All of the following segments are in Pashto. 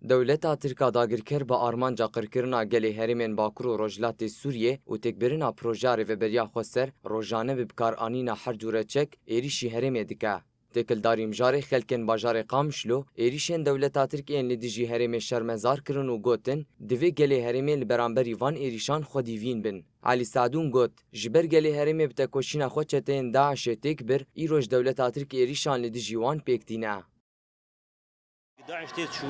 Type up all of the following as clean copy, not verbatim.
دولتا ترکا داگیرکر با آرمانجا قرکرنا گلی هریمین باکور و روجلات سوریه و تکبرنا پروژه ریوبریا خوستر روجانه ببکار آنینا هر جوره چک ایریشی هریمه دکه. تکلداری مجاری خلکن باجار قامشلو ایریشن دولتا ترکیه لدیجی هریمه شرمزار کرن و گوتن دوی گلی هریمه لبرانبری وان ایریشان خودیوین بن. علی سعدون گوت جبر گلی هریمه بتکوشینا خود چتین داعش تکبر ایروش دولتا ترکیه ایریشان لدیجی وان پیکتینه. داعش تشو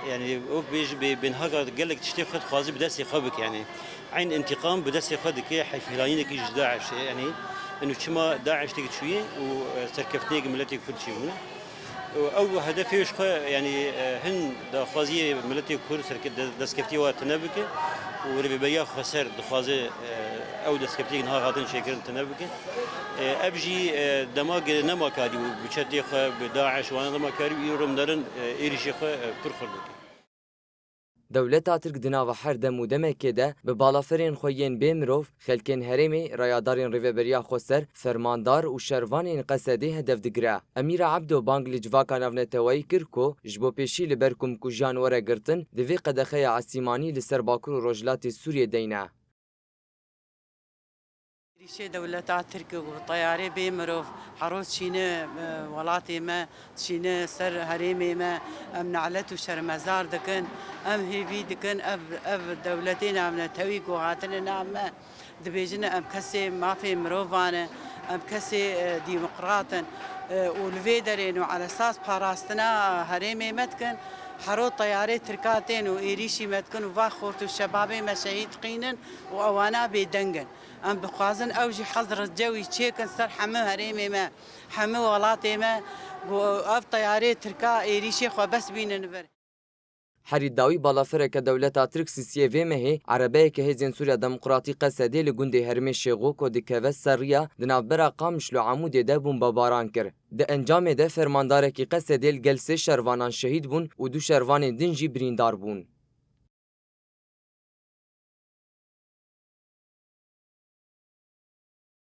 يعني وك بيج بينهاجر قال لك تشتي خد خوازي بدس يخبك يعني عين انتقام بدس يخدك حيث هلاينك يج داعش يعني انه كما داعش تيجي شويه وتركفتني ملتي كل شيء او هدفي وش يعني هن دا خوازي ملتي كل سركت دسكفتي وتنبك وربي بيا خسر دخوازي او دسكفتي نها غادن شكل تنبك ابجي دماغ نما كادي بشتي خ بداعش وانا ما كاري يورم درن ايريشي خ برخلك دولتا ترک دناو هر دم و دمکه ده به بالافرین خوین بیمروف خلکن هرمی رایادارین ریوبریا خوستر فرماندار و شروانین قصده هدف دگره. امیر عبدو بانگلی جواکا نونتوایی کرکو جبو پیشی لبرکم کجان وره گرتن دوی قدخه عسیمانی لسر باکر و رجلات سوریه دینه. ريشة دولتا تركي وطياري بيمروف حروس شينه ولاتي ما شينه سر هريمي ما ام نعلت وشرمزار دكن ام هيفي دكن اف دولتين ام نتوي قواتنا نعم دبيجنا ام كسي ما في مروفانا ام كسي ديمقراطا والفيدرين وعلى اساس باراستنا هريمي متكن حرو طياري تركاتين وإيريشي متكن وفاخورت الشبابي ما شهيد قينن وأوانا بيدنجن أم بخوازن أوجي حضر الجوي تشيكن سر حمو هريمي ما حمو ولاتي ما وأف طياري تركا إيريشي خو بس بين نبر حرید داوی بالافره که دولتا ترک سیسیه و مه عربه که هزین سوریا دموکراتی قصده لگونده هرمه شیغو که دکوه سریا دنابرا قامشلو عمود ده بون بباران کر. ده انجام ده فرمانداره که قصده لگل سه شروانان شهید بون و دو شروان دنجی بریندار بون.